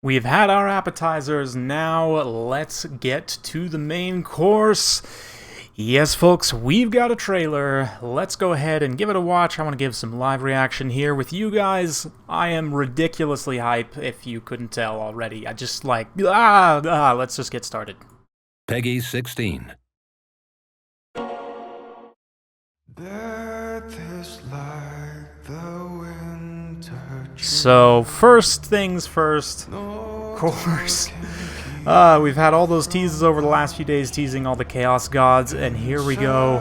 We've had our appetizers, now let's get to the main course. Yes, folks, we've got a trailer. Let's go ahead and give it a watch. I want to give some live reaction here with you guys. I am ridiculously hype, if you couldn't tell already. I just like, let's just get started. Peggy 16. So, first things first, of course, we've had all those teases over the last few days teasing all the Chaos Gods, and here we go.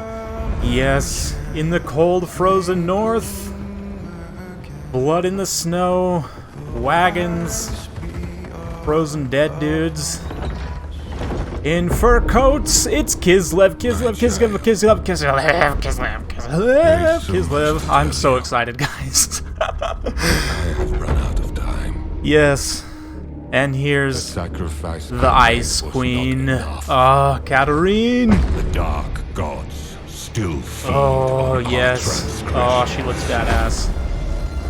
Yes, in the cold, frozen north, blood in the snow, wagons, frozen dead dudes. In fur coats, it's KISLEV. I'm so excited, guys. I have run out of time. Yes. And here's the Ice Queen. Katarine. The dark gods still feed Oh, on yes. our Oh, she looks badass.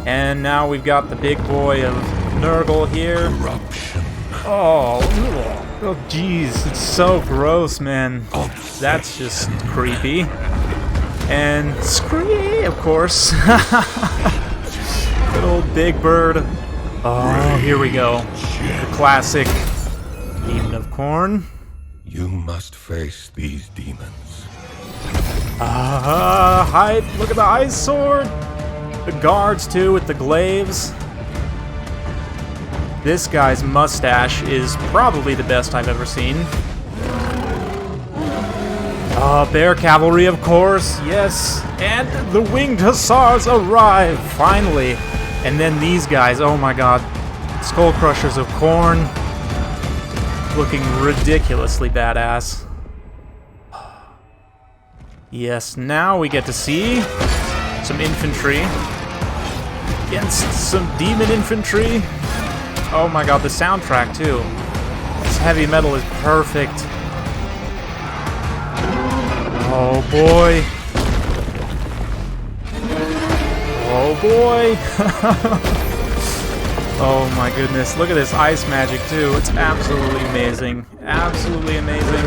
And now we've got the big boy of Nurgle here. corruption. Oh, jeez, it's so gross, man. That's just creepy. And Scree, of course. Good old Big Bird. Oh, here we go. The classic Demon of Corn. You must face these demons. Hype! Look at the ice sword. The guards too with the glaives. This guy's mustache is probably the best I've ever seen. Bear cavalry, of course, yes. And the winged hussars arrive, finally. And then these guys, oh my god. Skull Crushers of Corn. Looking ridiculously badass. Yes, now we get to see some infantry against some demon infantry. Oh my god, the soundtrack too. This heavy metal is perfect. Oh boy. Oh boy. Oh my goodness, look at this ice magic too. It's absolutely amazing. Absolutely amazing.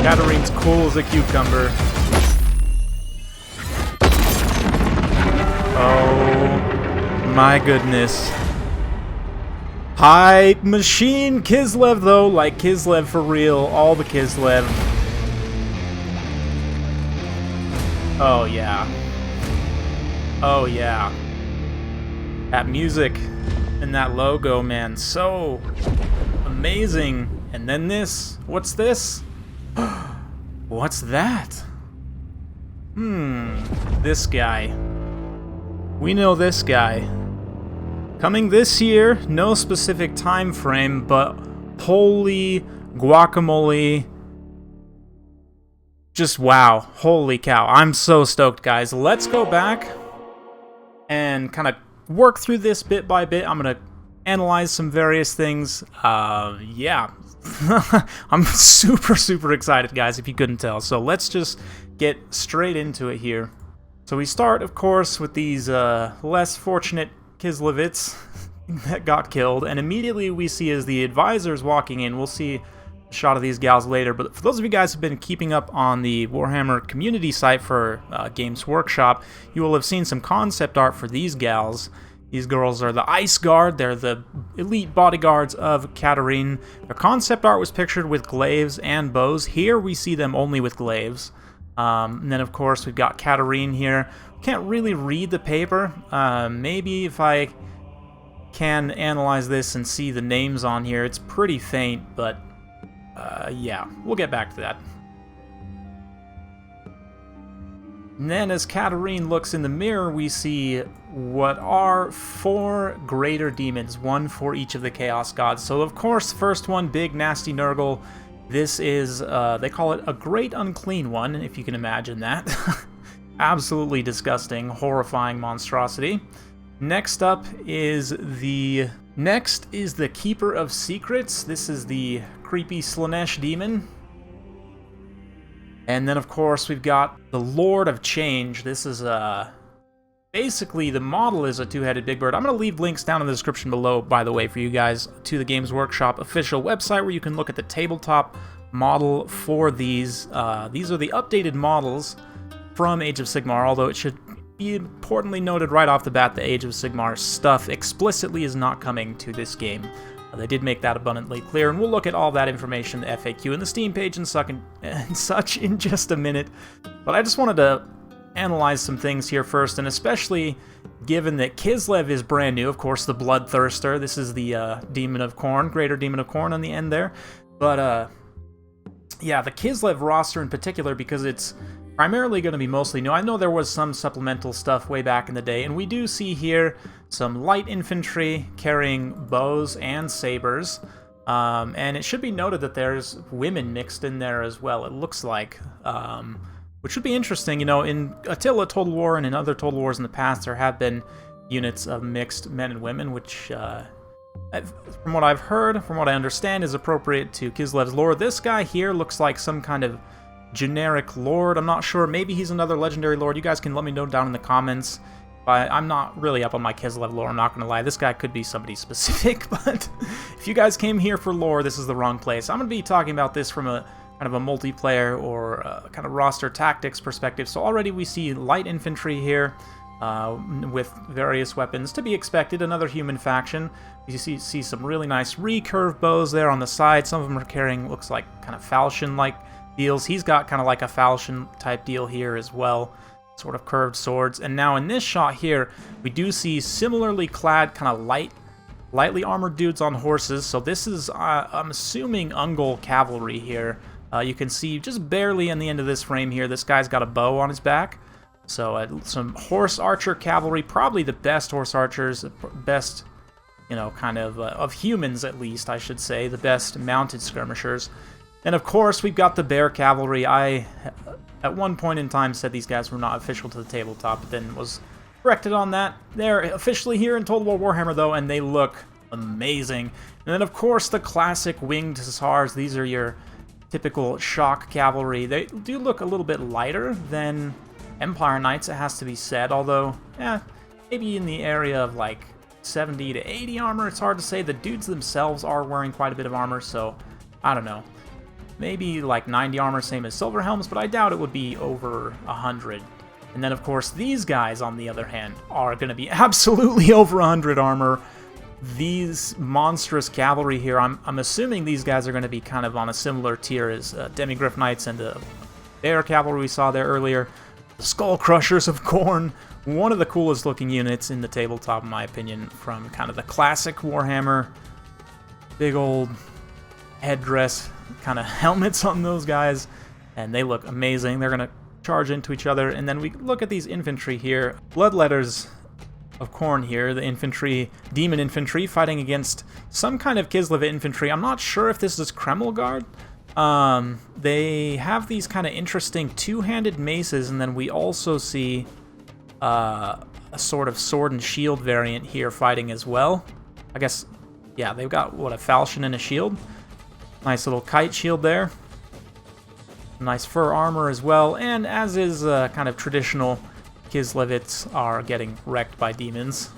Katarine's cool as a cucumber. Oh my goodness. Hype machine KISLEV though, like KISLEV for real, all the KISLEV. Oh yeah. Oh yeah. That music and that logo, man, so amazing. And then this, what's this? What's that? This guy. We know this guy. Coming this year, no specific time frame, but holy guacamole. Just wow. Holy cow. I'm so stoked, guys. Let's go back and kind of work through this bit by bit. I'm going to analyze some various things. Yeah. I'm super excited, guys, if you couldn't tell. So let's just get straight into it here. So we start, of course, with these less fortunate KISLEVites that got killed, and immediately we see as the advisors walking in, we'll see a shot of these gals later, but for those of you guys who've been keeping up on the Warhammer community site for Games Workshop, you will have seen some concept art for these gals. These girls are the Ice Guard, they're the elite bodyguards of Katarine. Their concept art was pictured with glaives and bows. Here we see them only with glaives. And then, of course, we've got Katarine here. Can't really read the paper. Maybe if I can analyze this and see the names on here, it's pretty faint, but yeah, we'll get back to that. And then as Katarine looks in the mirror, we see what are 4 greater demons, one for each of the Chaos Gods. So, of course, first one, big, nasty Nurgle. This is, they call it a great unclean one, if you can imagine that. Absolutely disgusting, horrifying monstrosity. Next up is the Keeper of Secrets. This is the creepy Slaanesh demon. And then, of course, we've got the Lord of Change. This is basically, the model is a two-headed big bird. I'm going to leave links down in the description below, by the way, for you guys to the Games Workshop official website where you can look at the tabletop model for these. These are the updated models from Age of Sigmar, although it should be importantly noted right off the bat the Age of Sigmar stuff explicitly is not coming to this game. They did make that abundantly clear, and we'll look at all that information, the FAQ and the Steam page and such in just a minute. But I just wanted to analyze some things here first, and especially given that KISLEV is brand new, of course, the Bloodthirster. This is the Demon of Khorne, Greater Demon of Khorne on the end there. But, yeah, the KISLEV roster in particular, because it's primarily going to be mostly new. I know there was some supplemental stuff way back in the day, and we do see here some light infantry carrying bows and sabers. And it should be noted that there's women mixed in there as well, it looks like. Which should be interesting. You know, in Attila Total War and in other Total Wars in the past, there have been units of mixed men and women, which, from what I've heard, from what I understand, is appropriate to KISLEV's lore. This guy here looks like some kind of generic lord. I'm not sure. Maybe he's another legendary lord. You guys can let me know down in the comments. I'm not really up on my KISLEV lore, I'm not going to lie. This guy could be somebody specific, but if you guys came here for lore, this is the wrong place. I'm going to be talking about this from a kind of a multiplayer or kind of roster tactics perspective. So already we see light infantry here with various weapons to be expected. Another human faction. You see some really nice recurve bows there on the side. Some of them are carrying, looks like, kind of falchion-like deals. He's got kind of like a falchion type deal here as well, sort of curved swords. And now in this shot here, we do see similarly clad kind of lightly armored dudes on horses. So this is, I'm assuming, Ungol cavalry here. You can see just barely in the end of this frame here, this guy's got a bow on his back. So some horse archer cavalry, probably the best horse archers, best, you know, kind of humans at least, I should say, the best mounted skirmishers. And of course, we've got the bear cavalry. I, at one point in time, said these guys were not official to the tabletop, but then was corrected on that. They're officially here in Total War Warhammer, though, and they look amazing. And then, of course, the classic winged hussars. These are your typical shock cavalry. They do look a little bit lighter than Empire Knights, it has to be said, although, maybe in the area of, like, 70 to 80 armor. It's hard to say. The dudes themselves are wearing quite a bit of armor, so I don't know. Maybe like 90 armor, same as Silver Helms, but I doubt it would be over 100. And then, of course, these guys, on the other hand, are going to be absolutely over 100 armor. These monstrous cavalry here, I'm assuming these guys are going to be kind of on a similar tier as Demigryph Knights and the Bear Cavalry we saw there earlier. The Skull Crushers of Khorne, one of the coolest looking units in the tabletop, in my opinion, from kind of the classic Warhammer. Big old headdress kind of helmets on those guys, and they look amazing. They're going to charge into each other, and then we look at these infantry here. Bloodletters of Khorne here, the infantry, demon infantry, fighting against some kind of KISLEV infantry. I'm not sure if this is Kreml Guard. They have these kind of interesting two-handed maces, and then we also see a sort of sword and shield variant here fighting as well. I guess, yeah, they've got, what, a falchion and a shield? Nice little kite shield there. Nice fur armor as well, and as is kind of traditional, KISLEVites are getting wrecked by demons.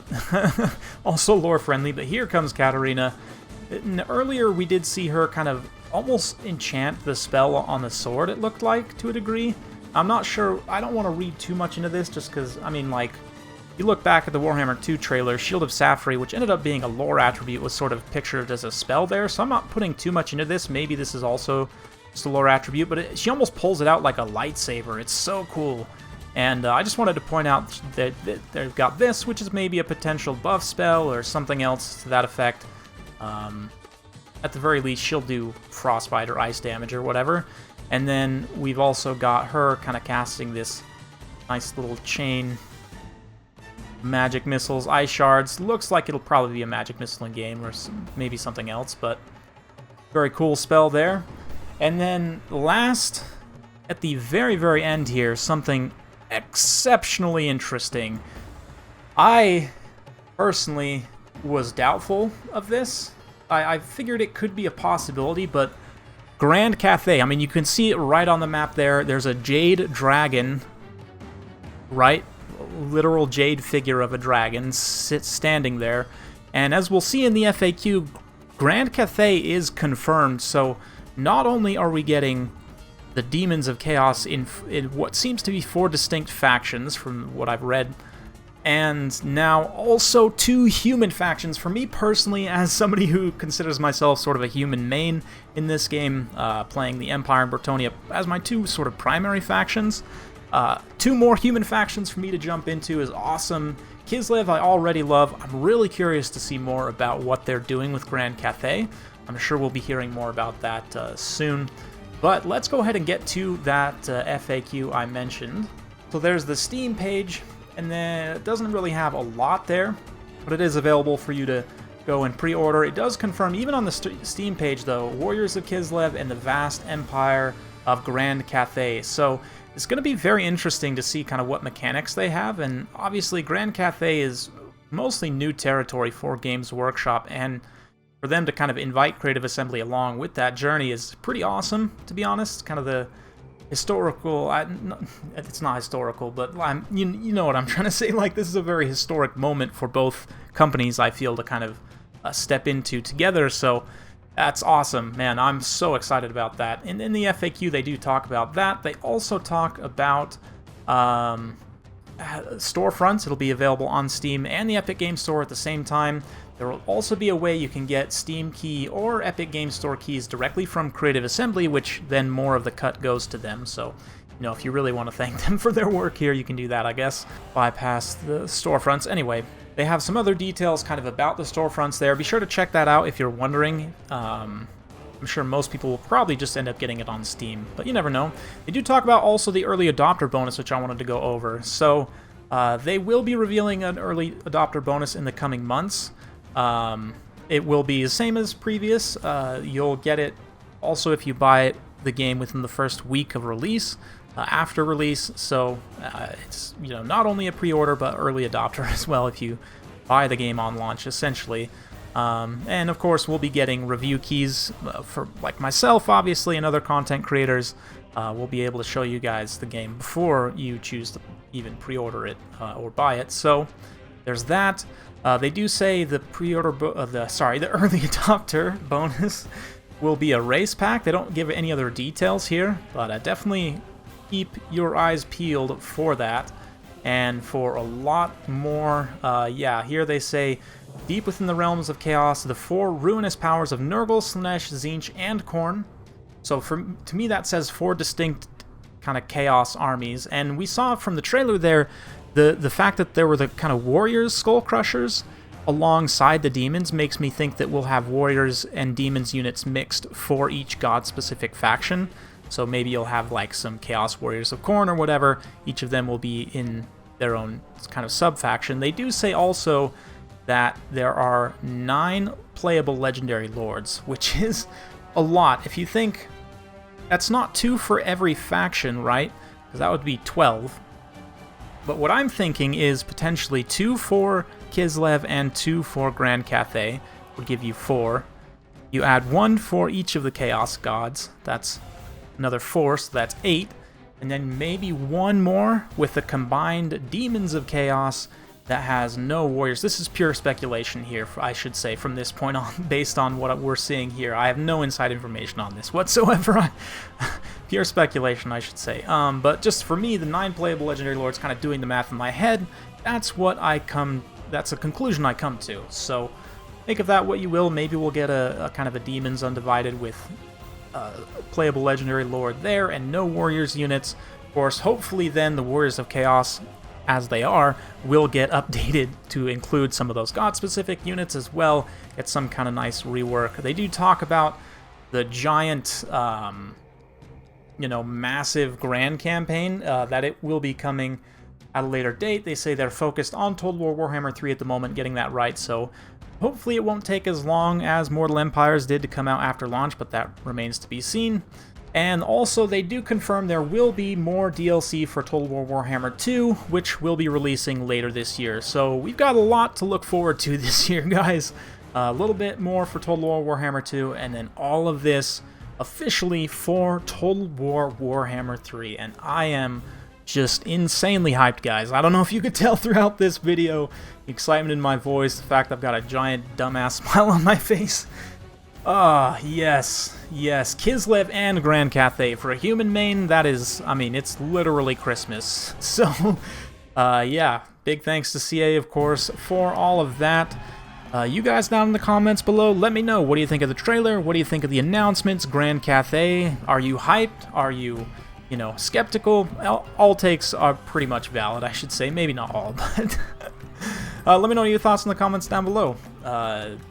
Also lore-friendly, but here comes Katarina. Earlier we did see her kind of almost enchant the spell on the sword, it looked like, to a degree. I'm not sure, I don't want to read too much into this, just because, I mean, like, you look back at the Warhammer 2 trailer, Shield of Safri, which ended up being a lore attribute, was sort of pictured as a spell there, so I'm not putting too much into this. Maybe this is also just a lore attribute, but she almost pulls it out like a lightsaber. It's so cool. And I just wanted to point out that they've got this, which is maybe a potential buff spell or something else to that effect. At the very least, she'll do frostbite or ice damage or whatever. And then we've also got her kind of casting this nice little chain magic missiles, ice shards. Looks like it'll probably be a magic missile in game or maybe something else, but very cool spell there. And then last, at the very, very end here, something exceptionally interesting. I personally was doubtful of this. I figured it could be a possibility, but Grand Cathay, I mean, you can see it right on the map there. There's a Jade Dragon right literal jade figure of a dragon standing there. And as we'll see in the FAQ, Grand Cathay is confirmed, so not only are we getting the Demons of Chaos in what seems to be 4 distinct factions from what I've read, and now also 2 human factions. For me personally, as somebody who considers myself sort of a human main in this game, playing the Empire and Bretonnia as my 2 sort of primary factions, 2 more human factions for me to jump into is awesome. KISLEV I already love. I'm really curious to see more about what they're doing with Grand Cathay. I'm sure we'll be hearing more about that soon. But let's go ahead and get to that FAQ I mentioned. So there's the Steam page, and then it doesn't really have a lot there, but it is available for you to go and pre-order. It does confirm, even on the Steam page though, Warriors of KISLEV and the vast empire of Grand Cathay. So it's going to be very interesting to see kind of what mechanics they have, and obviously Grand Cathay is mostly new territory for Games Workshop, and for them to kind of invite Creative Assembly along with that journey is pretty awesome, to be honest. Kind of the historical, it's not historical, but you know what I'm trying to say. Like, this is a very historic moment for both companies, I feel, to kind of step into together, so that's awesome, man. I'm so excited about that. And in the FAQ, they do talk about that. They also talk about storefronts. It'll be available on Steam and the Epic Games Store at the same time. There will also be a way you can get Steam key or Epic Games Store keys directly from Creative Assembly, which then more of the cut goes to them. So, you know, if you really want to thank them for their work here, you can do that, I guess. Bypass the storefronts. Anyway, they have some other details kind of about the storefronts there. Be sure to check that out if you're wondering. I'm sure most people will probably just end up getting it on Steam, but you never know. They do talk about also the early adopter bonus, which I wanted to go over. So they will be revealing an early adopter bonus in the coming months. It will be the same as previous. You'll get it also if you buy the game within the first week of release, after release. So it's, you know, not only a pre-order but early adopter as well if you buy the game on launch, essentially. And of course, we'll be getting review keys for like myself, obviously, and other content creators. We'll be able to show you guys the game before you choose to even pre-order it or buy it. So there's that. They do say the pre-order, the early adopter bonus will be a race pack. They don't give any other details here, but definitely keep your eyes peeled for that. And for a lot more, yeah, here they say, deep within the realms of chaos, the 4 ruinous powers of Nurgle, Slaanesh, Tzeentch, and Khorne. So to me, that says 4 distinct kind of chaos armies. And we saw from the trailer there, the fact that there were the kind of warriors, skull crushers, alongside the demons makes me think that we'll have warriors and demons units mixed for each god-specific faction. So maybe you'll have like some Chaos Warriors of Khorne or whatever. Each of them will be in their own kind of sub-faction. They do say also that there are 9 playable legendary lords, which is a lot. If you think, that's not 2 for every faction, right? Because that would be 12. But what I'm thinking is potentially 2 for KISLEV and 2 for Grand Cathay would give you 4. You add 1 for each of the Chaos Gods, that's another 4, so that's 8. And then maybe 1 more with the combined Demons of Chaos that has no warriors. This is pure speculation here, I should say, from this point on, based on what we're seeing here. I have no inside information on this whatsoever. Pure speculation, I should say. But just for me, the 9 playable legendary lords, kind of doing the math in my head, that's a conclusion I come to. So think of that what you will. Maybe we'll get a kind of a Demons Undivided with playable legendary lord there and no warriors units. Of course, hopefully then the Warriors of Chaos, as they are, will get updated to include some of those god-specific units as well. Get some kind of nice rework. They do talk about the giant, you know, massive grand campaign, that it will be coming at a later date. They say they're focused on Total War Warhammer 3 at the moment, getting that right, so hopefully it won't take as long as Mortal Empires did to come out after launch, but that remains to be seen. And also, they do confirm there will be more DLC for Total War Warhammer 2, which will be releasing later this year. So we've got a lot to look forward to this year, guys. A little bit more for Total War Warhammer 2, and then all of this officially for Total War Warhammer 3. And I am just insanely hyped, guys. I don't know if you could tell throughout this video, the excitement in my voice, the fact I've got a giant dumbass smile on my face. Ah, yes, KISLEV and Grand Cathay. For a human main, that is, I mean, it's literally Christmas. So, yeah, big thanks to CA, of course, for all of that. You guys down in the comments below, let me know, what do you think of the trailer? What do you think of the announcements? Grand Cathay, are you hyped? Are you, you know, skeptical? All takes are pretty much valid, I should say. Maybe not all, but... let me know your thoughts in the comments down below.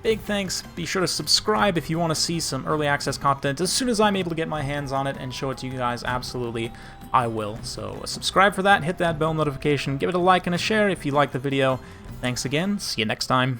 Big thanks. Be sure to subscribe if you want to see some early access content. As soon as I'm able to get my hands on it and show it to you guys, absolutely, I will. So subscribe for that, hit that bell notification, give it a like and a share if you like the video. Thanks again. See you next time.